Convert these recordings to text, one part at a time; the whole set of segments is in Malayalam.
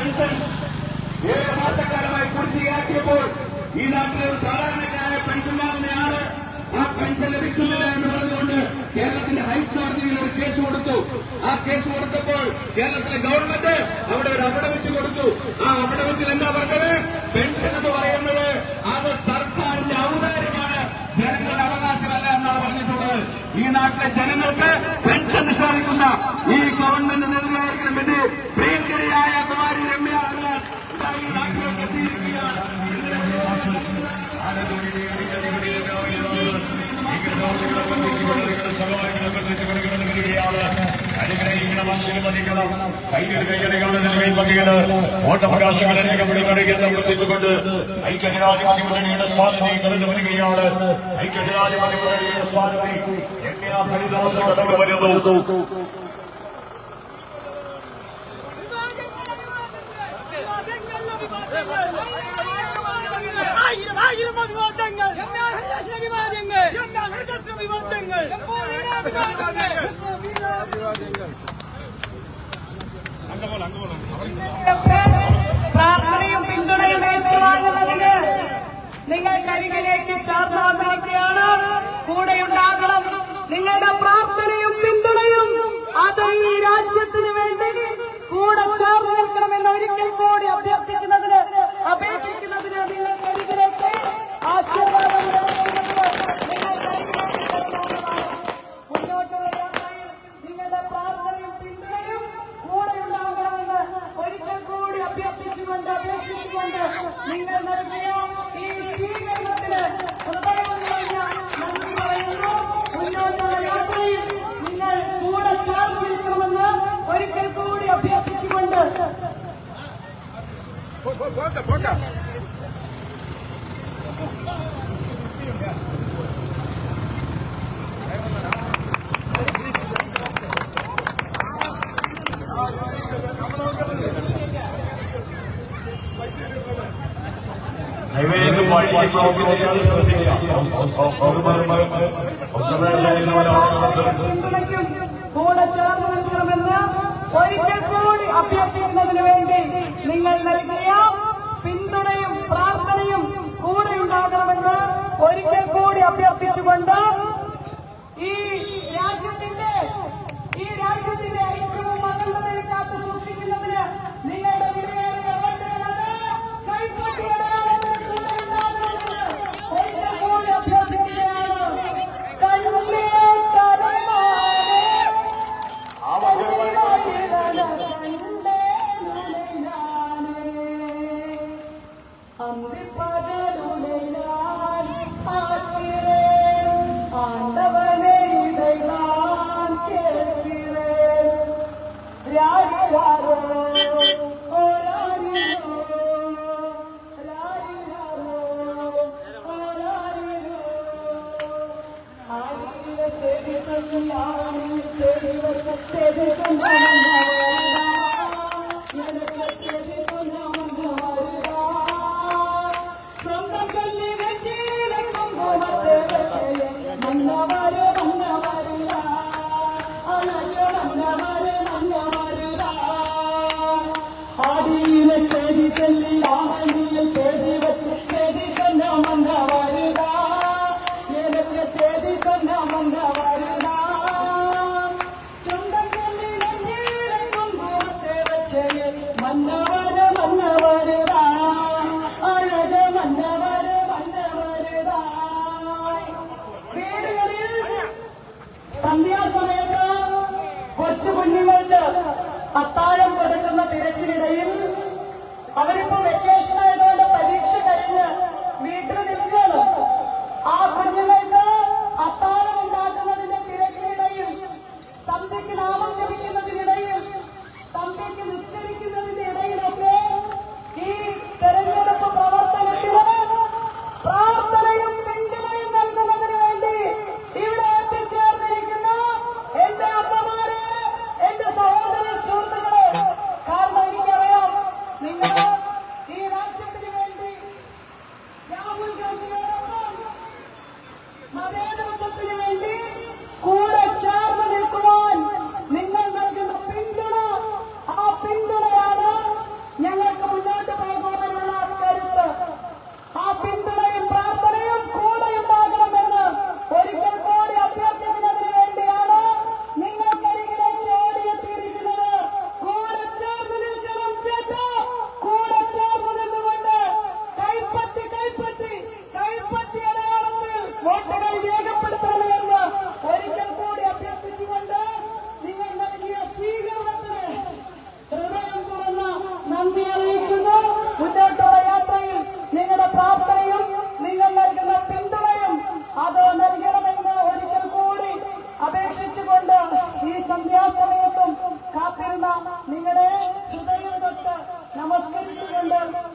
പെൻഷൻ 7 മാസക്കാലമായി കുടിശ്ശികയാക്കിയപ്പോൾ ഈ നാട്ടിലെ ഒരു സാധാരണക്കാരായ പെൻഷൻകാരനെയാണ് ആ പെൻഷൻ ലഭിക്കുന്നില്ല എന്ന് പറഞ്ഞുകൊണ്ട് കേരളത്തിന്റെ ഹൈക്കോടതിയിൽ ഒരു കേസ് കൊടുത്തു. ആ കേസ് കൊടുത്തപ്പോൾ കേരളത്തിലെ ഗവൺമെന്റ് അവിടെ ഒരു അവിടവെച്ച് കൊടുത്തു. ആ അവിടവെച്ചിൽ എന്താ പറഞ്ഞത്? പെൻഷൻ എന്ന് പറയുന്നത് അത് സർക്കാരിന്റെ ഔദാര്യമാണ്, ജനങ്ങളുടെ അവകാശമല്ല എന്നാണ് പറഞ്ഞിട്ടുള്ളത്. ഈ നാട്ടിലെ ജനങ്ങൾക്ക് പെൻഷൻ നിഷേധിക്കുന്ന ഈ ഗവൺമെന്റ് നൽകിയായിരിക്കണം എന്ന് പ്രിയങ്കരിയായ കുമാരി രമ്യ ഈ നാട്ടിലേക്ക് എത്തിയിരിക്കുകയാണ്. വോട്ടവകാശങ്ങൾ വർദ്ധിച്ചുകൊണ്ട് ഐക്യജനാധിപത്യ മുന്നണിയുടെ സ്വാധീനം കടന്നു വരികയാണ്. ഐക്യജനാധിപത്യ മുന്നണിയുടെ സ്വാധീനം കടന്നു വരുന്നു. പ്രാർത്ഥനയും പിന്തുണയും ഏറ്റുവാങ്ങുന്നതിന് നിങ്ങൾ കരികിലേക്ക് ചേർന്ന് വന്നിരിക്കുകയാണ്. കൂടെയുണ്ടാകണം. നിങ്ങളുടെ പ്രാർത്ഥനയും പിന്തുണയും അത് ഈ രാജ്യത്തിന് വേണ്ടി കൂടെ ചേർന്ന് നിൽക്കണമെന്ന് ഒരിക്കൽ കൂടി അഭ്യർത്ഥിക്കുന്നതിന് അപേക്ഷിക്കുന്നതിന് നിങ്ങൾ കരികിലേക്ക് ആശീർവാദം മുന്നോട്ടുള്ള യാത്രയിൽ നിങ്ങളുടെ പ്രാർത്ഥനയും പിന്തുണയും കൂടെയുണ്ടാകണമെന്ന് ഒരിക്കൽ കൂടി അഭ്യർത്ഥിച്ചുകൊണ്ട് അപേക്ഷിച്ചുകൊണ്ട് നിങ്ങൾ നൽകിയ ഈ സ്വീകരണത്തിന് ഹൃദയം നിറഞ്ഞ നന്ദി പറയുന്നു. മുന്നോട്ടുള്ള യാത്രയിൽ നിങ്ങൾ കൂടെ ചേർന്ന് നിൽക്കണമെന്ന് ഒരിക്കൽ കൂടി അഭ്യർത്ഥിച്ചുകൊണ്ട് പിന്തുണയ്ക്കും കൂടെ ചേർന്ന് നിൽക്കണമെന്ന് ഒരിക്കൽ കൂടി അഭ്യർത്ഥിക്കുന്നതിന് വേണ്ടി നിങ്ങൾ നൽകിയ പിന്തുണയും പ്രാർത്ഥനയും കൂടെയുണ്ടാകണമെന്ന് ഒരിക്കൽ കൂടി അഭ്യർത്ഥിച്ചുകൊണ്ട് ഈ രാജ്യത്തിന്റെ ഐക്യവും അഖണ്ഡതയും കാത്തു സൂക്ഷിക്കുന്നതിന് നിങ്ങളുടെ വിലയേറിയ വോട്ടുകളുണ്ട്. ഒരിക്കൽ കൂടി അഭ്യർത്ഥിക്കുകയാണ്. ஆண்டவனே இதைதான் கேட்கிறேன். ராரிராரோ ஓ ராரிரோ ராரிராரோ ஓ ராரிரோ ஆடியில சேதி சொல்லி ஆடியில் தேடி வச்ச சேதி சொன்னவன் எனக்கு சேதி சொன்னவன் வருதா சொந்தம் சொல்லி வெற்றியில குங்குமத்தை வச்சே மன்னவரு மன்னவருதா அழகு மன்னவரு மன்னவருதா ஆடியில சேதி சொல்லி ஆடியில் தேடி வச்ச சேதி சொன்ன மன்னவருதா எனக்கு சேதி சொன்ன மன்னவருதா சொந்தம் சொல்லி வெற்றியில குங்குமத்தை வச்சே மன்னவரு மன்னவருதா அழகு மன்னவரு മന്നവരുതാ വീടുകളിൽ സന്ധ്യാസമയത്ത് കൊച്ചു കുഞ്ഞുങ്ങൾക്ക് അത്താഴം കൊടുക്കുന്ന തിരക്കിനിടയിൽ അവരിപ്പോ വെക്കേഷൻ ആയതുകൊണ്ട് പരീക്ഷ കഴിഞ്ഞ് വീട്ടിൽ നിൽക്കുകയാണ്. ആ കുഞ്ഞുങ്ങൾക്ക് അത്താഴം ഉണ്ടാക്കുന്നതിന്റെ തിരക്കിനിടയിൽ സന്ധ്യയ്ക്ക് നാമം ജപിക്കുന്നതിനിടയിൽ സന്ധ്യയ്ക്ക് നിസ്കരിക്കുന്നതിന്റെ ഇടയിലൊക്കെ ഈ തെരഞ്ഞെടുപ്പ് പ്രവർത്തനത്തിന് പ്രാർത്ഥനയും പിന്തുണയും നൽകുന്നതിന് വേണ്ടി ഇവിടെ എത്തിച്ചേർന്നിരിക്കുന്ന എന്റെ അമ്മമാരെ, എന്റെ സഹോദര സുഹൃത്തുക്കളെ, കാരണം എനിക്കറിയാം നിങ്ങൾ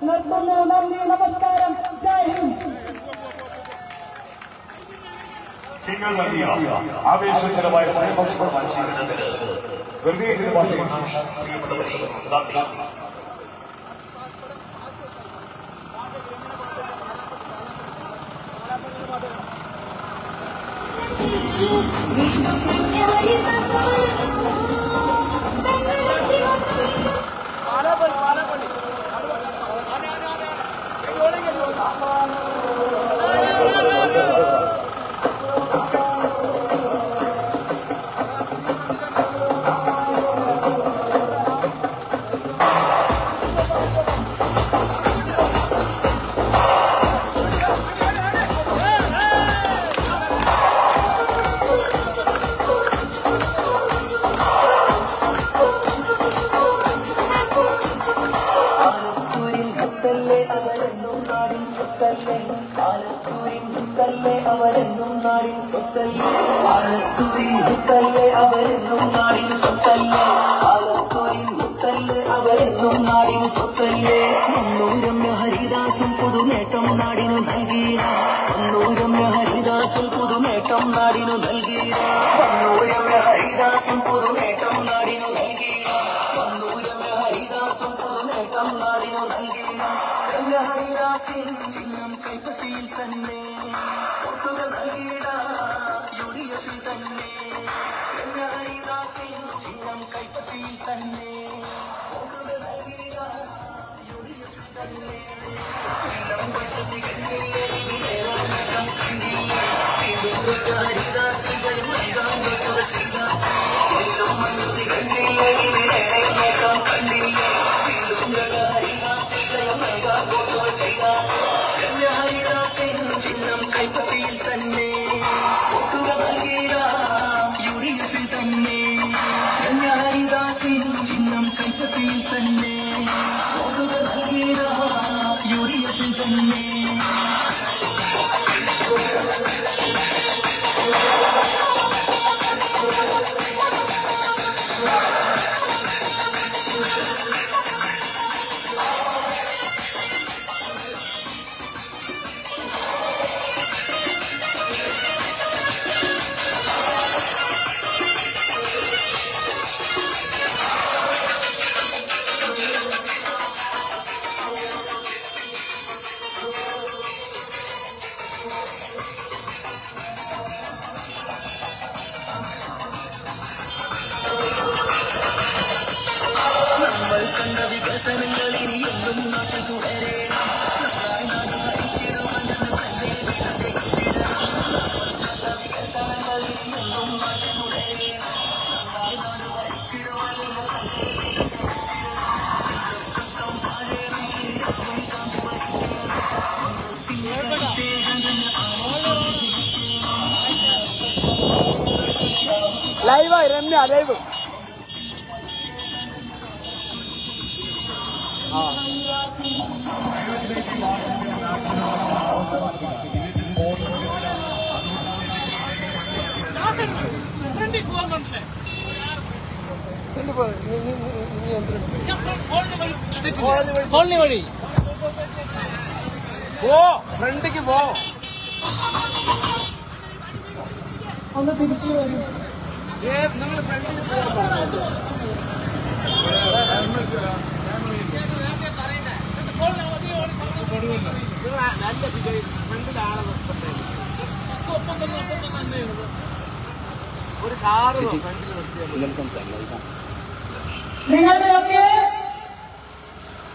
നിർത്തുന്നു. നന്ദി, നമസ്കാരം, ജയ് ഹിന്ദ്. നിങ്ങൾ നൽകിയ ആവേശകരമായ സഹോഷണ പരിശീലനത്തിന് വെറുതെ ഭാഷയിൽ പ്രിയപ്പെട്ടവരെ നന്ദി. അവരെന്നും നാടിൻ സ്വത്തല്ലേ, ആലത്തൂരിൻ മുത്തല്ലേ അവരെന്നും നാടിൻ സ്വത്തല്ലേ, ആലത്തൂരിൻ മുത്തല്ലേ അവരെന്നും നാടിന് സ്വത്തല്ലേ. ഒന്നൂരമ്യ ഹരിദാസും പുതുനേട്ടം നാടിനു നൽകിയ, ഒന്നൂരമ്യ ഹരിദാസും പുതുനേട്ടം നാടിനു നൽകിയ, ഒന്നൂരമ്യ ഹരിദാസും പുതുനേട്ടം നാടിനു നൽകിയ, ഒന്നൂരമ്യ ഹരിദാസും പുതുനേട്ടം നാടിനു നൽകിയ. രമ്യ ഹരിദാസിൻ ചിഹ്നം കൈപ്പത്തിയിൽ തന്നെ ഒട്ടുകൾ നൽകിയിട UDF തന്നെ. രമ്യ ഹരിദാസിൻ ചിഹ്നം കൈപ്പത്തിയിൽ തന്നെ ഒട്ടുകൾ നൽകിയിട UDF തന്നെ. ഹരിദാസ് ജയം നൽകാൻ ഒട്ടുകൾ ചെയ്ത എല്ലാം മഞ്ഞത്തി കണ്ടില്ല, ഇവിടെ നേട്ടം കണ്ടില്ല. ഹരിദാസ് ജയം നൽകാൻ ഒട്ടുകൾ ചെയ്ത രമ്യ ഹരിദാസിൻ ചിഹ്നം കൈപ്പത്തിയിൽ തന്നെ ഒട്ടുകൾ നൽകിയ UDF തന്നെ. രമ്യ ഹരിദാസിൻ ചിഹ്നം കൈപ്പത്തിയിൽ തന്നെ ഒട്ടുകൾ നൽകിയ UDF തന്നെ. നമ്മൾ കണ്ട വികസനങ്ങൾ ഇനിയൊന്നും നാട്ടിൽ തുടരണം. നന്നായി നാട് ഭരിച്ചിടുമെന്ന് തന്നെ വികസിച്ചിടണം. നമ്മൾ കണ്ട വികസനങ്ങൾ ഇനിയൊന്നും നാട്ടിൽ തുടരണം. നന്നായി നാട് ഭരിച്ചിടുമെന്ന് തന്നെ വികസിച്ചിടണം. പഴയ വീരൊന്നും ലൈവായി രമ്യ ലൈവ്. കോളനി വഴി പോ, ഫ്രണ്ടിക്ക് പോ. ഒന്ന് തിരിച്ചു വരും. നിങ്ങൾ ഫ്രണ്ടിൽ പോകാൻ ഒരു കാറ് നിങ്ങളുടെയൊക്കെ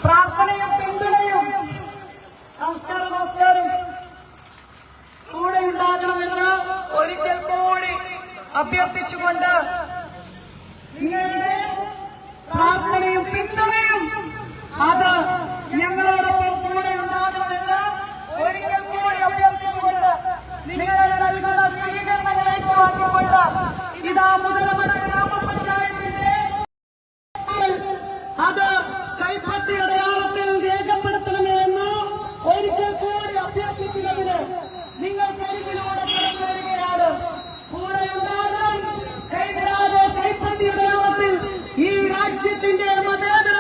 പ്രാർത്ഥനയും പിന്തുണയും നമസ്കാരം കൂടെ ഉണ്ടാകണമെന്ന് ഒരിക്കൽ കൂടി അഭ്യർത്ഥിച്ചുകൊണ്ട് നിങ്ങളുടെ പ്രാർത്ഥനയും പിന്തുണയും അത് ഞങ്ങളോടൊപ്പം കൂടെ ഉണ്ടാകണമെന്ന് ഒരിക്കൽ കൂടി അഭ്യർത്ഥിച്ചുകൊണ്ട് നിങ്ങൾ നൽകുന്ന സ്വീകരണങ്ങൾ ഏറ്റുവാക്കിക്കൊണ്ട് ഇതാ മുതലമല ഗ്രാമപഞ്ചായത്തിന്റെ അത് കൈപ്പത്തി അടയാളത്തിൽ രേഖപ്പെടുത്തണമേ എന്ന് ഒരിക്കൽ കൂടി അഭ്യർത്ഥിക്കുന്നതിന് നിങ്ങൾ കരികിലൂടെ കടന്നു വരികയാണ്. കൂടെ ഉണ്ടാകാൻ കൈവിടാതെ കൈപ്പത്തി അടയാളത്തിൽ ഈ രാജ്യത്തിന്റെ മതേതര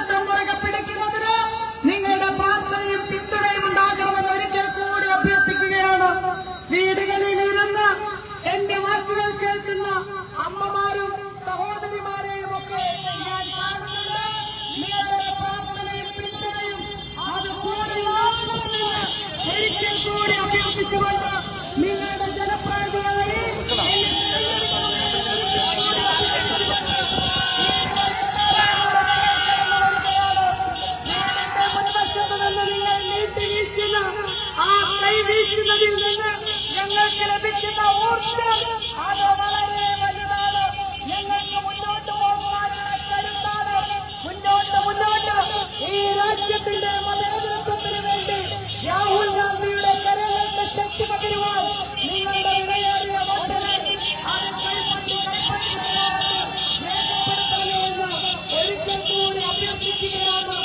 അഭ്യർത്ഥിച്ചുകൊണ്ട് നിങ്ങളുടെ ജനപ്രതിനിധികളെ മുൻവശത്ത് നിന്ന് നിങ്ങൾ നീട്ടി വീശുന്ന ആ കൈ വീശുന്നതിൽ നിന്ന് ഞങ്ങൾക്ക് ലഭിക്കുന്ന ഊർജ്ജം അത് വളരെ വലുതാണ്. ഞങ്ങൾക്ക് മുന്നോട്ട് പോകുവാനുള്ള കരുത്താണ്. മുന്നോട്ട് ഈ രാജ്യത്തിന്റെ മതേതരത്വത്തിന് വേണ്ടി രാഹുൽ ഗാന്ധിയുടെ കരങ്ങൾക്ക് ശക്തി പകരുവാൻ നിങ്ങളുടെ വിലയേറിയ വോട്ടുകൾ അത് രേഖപ്പെടുത്തണമെന്ന് ഒരിക്കൽ കൂടി അഭ്യർത്ഥിക്കുകയാണ്.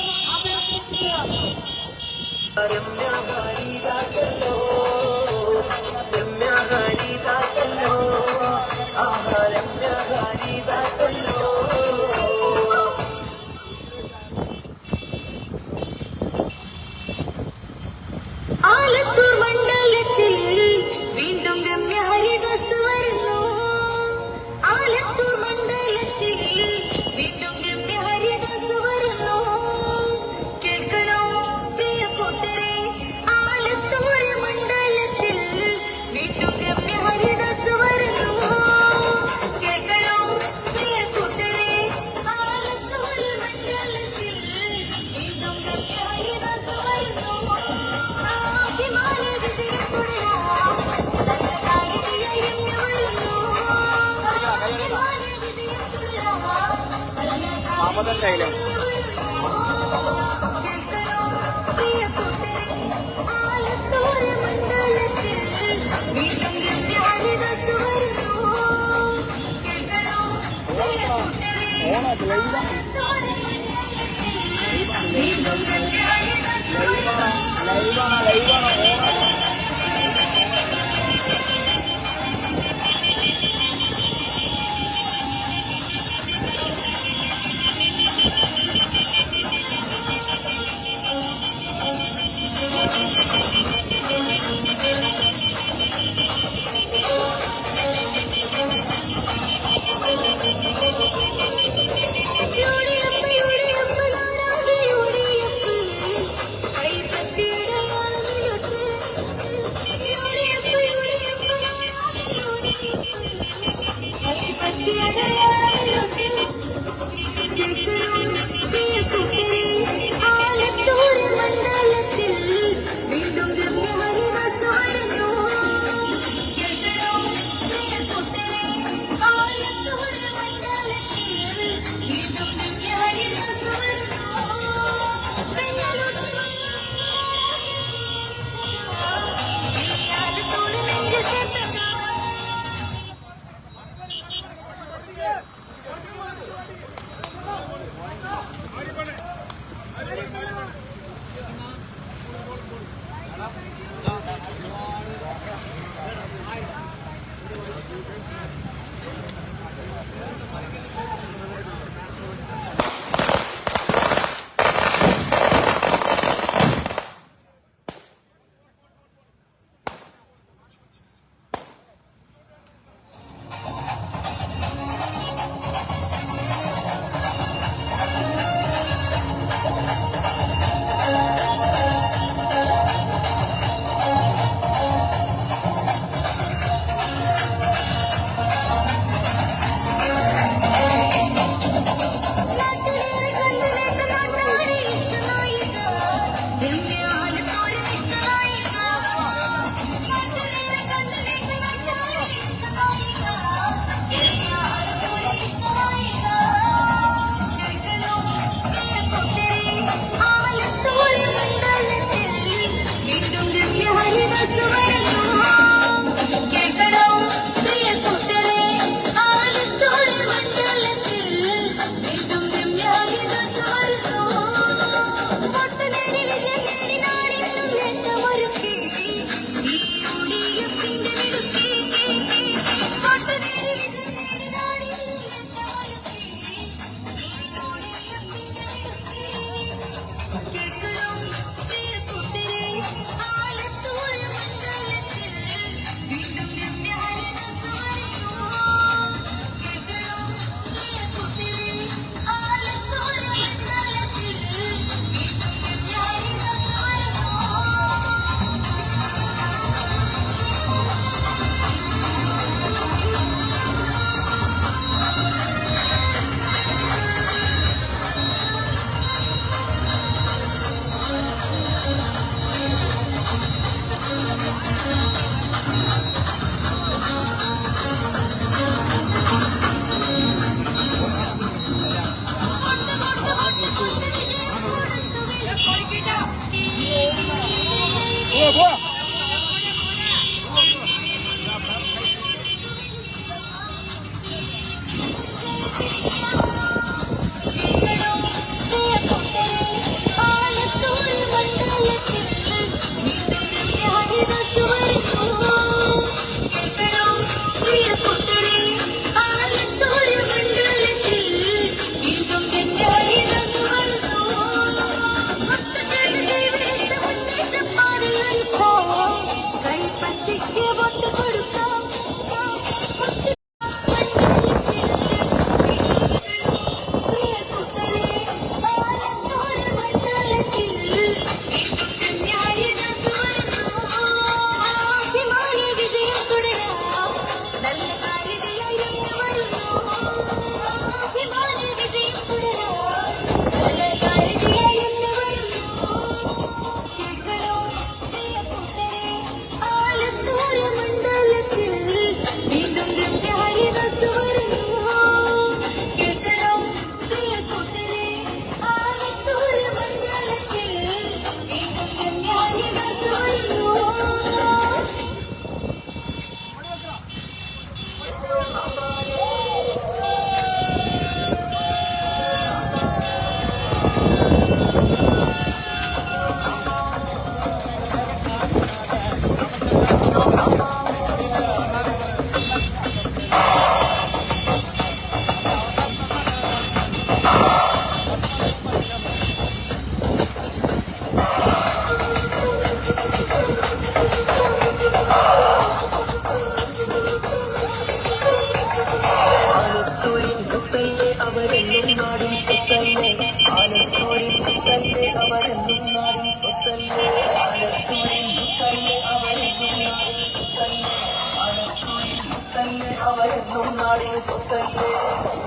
ആലത്തൂർ മണ്ഡലത്തിൽ വീണ്ടും രമ്യ ഹരിദാസ് വരുന്നു. ആലത്തൂർ മണ്ഡലത്തിൽ വീണ്ടും രമ്യ ഹരിദാസ് വരുന്നു. കേൾക്കണോ പ്രിയ കൂട്ടരെ, ആലത്തൂർ മണ്ഡലത്തിൽ വീണ്ടും രമ്യ ഹരിദാസ് വരുന്നു. കേൾക്കണോ പ്രിയ കൂട്ടരെ, ആലത്തൂർ മണ്ഡലത്തിൽ വീണ്ടും രമ്യ ഹരിദാസ് വരുന്നു.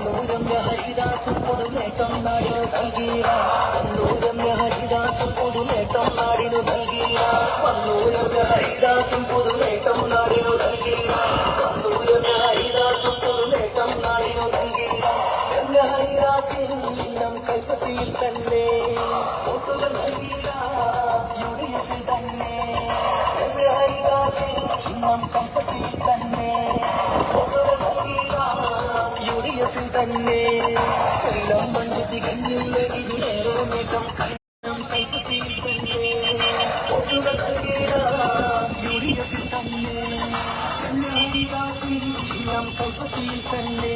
ഹരിദാസും പൊതുനേട്ടം നാടിനു നൽകിയ വന്നൂരമ്യ ഹരിദാസും പൊതുനേട്ടം നാടിനു നൽകിയ വന്നൂരമ്യ ഹരിദാസും പൊതുനേട്ടം നാടിനു നൽകിയ വന്നൂരമ്യ ഹരിദാസും പൊതുനേട്ടം നാടിനു നൽകിയ രമ്യ ഹരിദാസിനും ചിഹ്നം കൈപ്പത്തിയിൽ തന്നെ വോട്ടുകൾ നൽകിയ UDF തന്നെ രമ്യ ഹരിദാസിനും ചിഹ്നം കൈപ്പത്തിയിൽ തന്നെ വോട്ടുകൾ നൽകിയ UDF തന്നെ കൊല്ലം മഞ്ചത്തി കണ്ണില്ല ഇതിനേറെ നേട്ടം കൈപ്പത്തിയിൽ തന്നെ വോട്ടുകൾ നൽകിയ UDF തന്നെ രമ്യ ഹരിദാസിനും ചിഹ്നം കൈപ്പത്തിയിൽ തന്നെ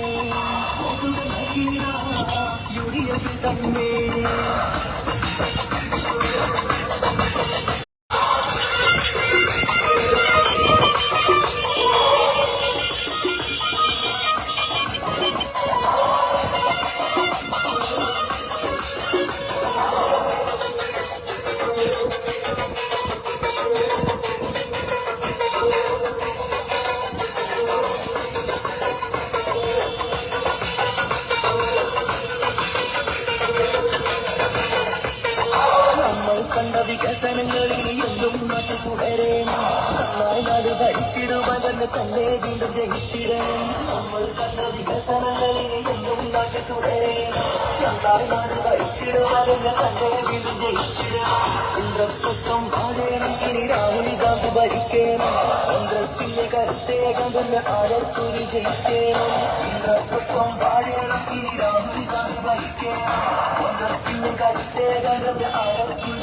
വോട്ടുകൾ നൽകിയ UDF തന്നെ കണ്ട വികസനങ്ങളിൽ എന്നും നാട്ടിൽ തുടരണം നന്നായി നാട് ഭരിച്ചിടുവാൻ തന്നെ വീണ്ടും ജയിച്ചിടണം നമ്മൾ കണ്ട വികസനങ്ങളിൽ എന്നും നാട്ടിൽ തുടരണം നന്നായി നാട് ഭരിച്ചിടുവാൻ തന്നെ വീണ്ടും ജയിച്ചിടണം ഇന്ദ്രപ്രസ്ഥം വാഴണം ഇനി രാഹുൽ ഗാന്ധി ഭരിക്കണം കോൺഗ്രസിന്റെ കരുത്തേകം തന്നെ ആലത്തൂരി ജയിക്കണം ഇന്ദ്രപ്രസ്ഥം വാഴണം ഇനി രാഹുൽ ഗാന്ധി ഭരിക്കണം കോൺഗ്രസിന്റെ കരുത്തേകം തന്നെ ആലത്തൂരി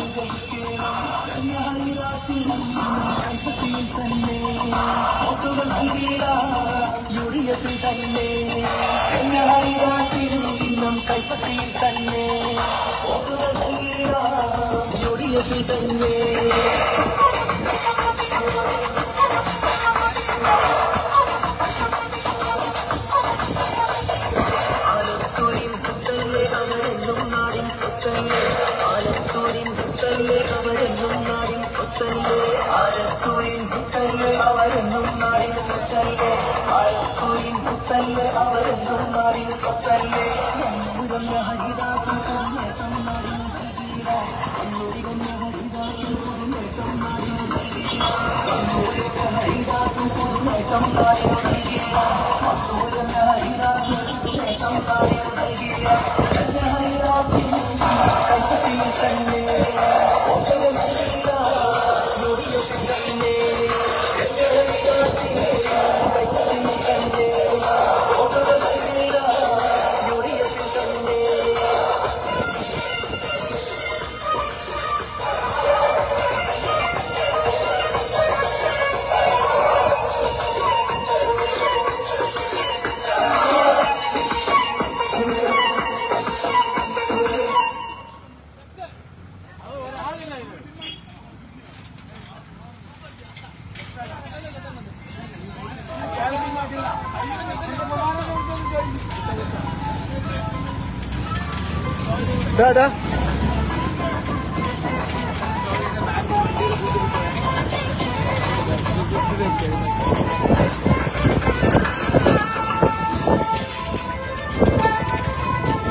കൈപ്പത്തിയിൽ തന്നെ വോട്ടുകൾ നൽകിയ UDF തന്നെ ഹരിദാസിനും ചിഹ്നം കൈപ്പത്തിയിൽ തന്നെ വോട്ടുകൾ നൽകിയ UDF തന്നെ ആലത്തൂരിൻ പുത്തല്ലേ അവരെന്നും നാടിൻ സ്വത്തല്ലേ ആലത്തൂരിൻ പുത്തല്ലേ അവരെന്നും നാടിൻ സ്വത്തല്ലേ ആലത്തൂരിൻ പുത്തല്ലേ അവരെന്നും നാടിൻ സ്വത്തല്ലേ ആലത്തൂരിൻ പുത്തല്ലേ അവരെന്നും നാടിൻ സ്വത്തല്ലേ വന്നൂരമ്യ ഹരിദാസും പൊതുനേട്ടം നാടിനു നൽകിയ വന്നൂരമ്യ ഹരിദാസും പൊതുനേട്ടം നാടിനു നൽകിയ വന്നൂരമ്യ ഹരിദാസും പൊതുനേട്ടം നാടിനു നൽകിയ വന്നൂരമ്യ ഹരിദാസും പൊതുനേട്ടം നാടിനു നൽകിയ ഹരിദാസിനും കൈപ്പത്തിയിൽ തന്നെ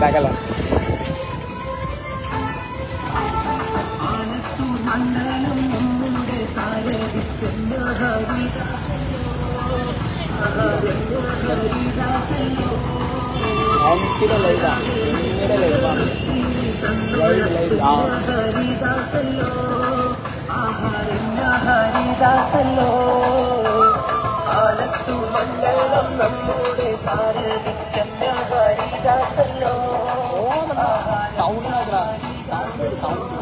ബാക്കല്ല എനിക്കിടെ ലൈവാ നിങ്ങളുടെ ലൈവാണ് ഹരിദാസല്ലോ ഹരിദാസല്ലോ ആലത്തു മണ്ഡലം നമ്മുടെ സാരഥിക്കല്ല ഹരിദാസല്ലോ സൗണ്ട് സൗണ്ട്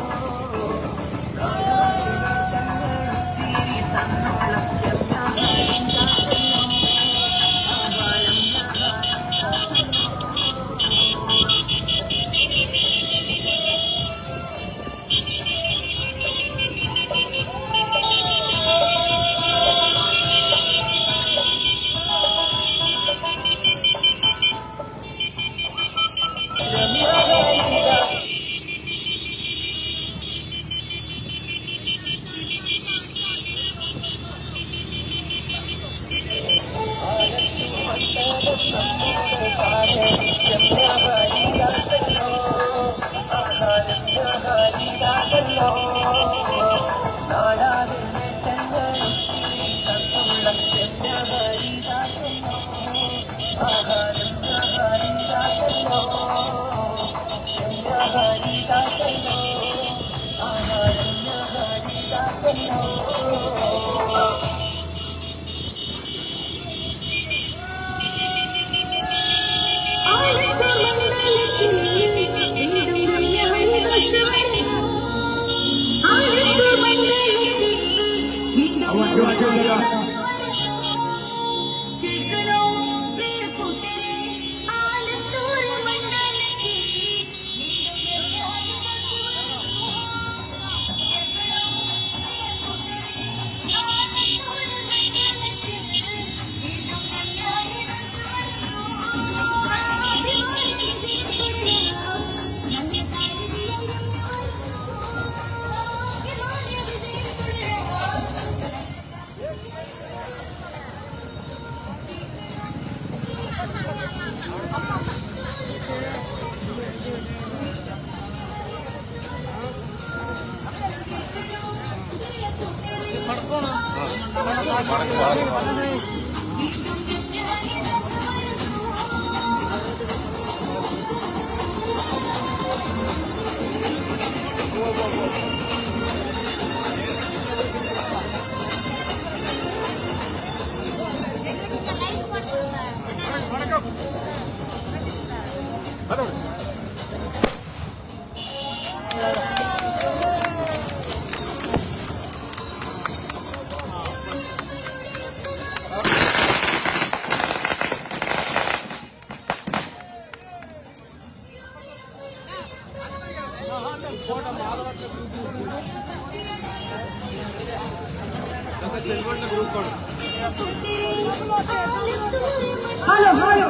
ഹലോ ഹലോ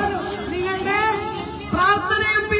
നിങ്ങളുടെ പ്രാർത്ഥനയും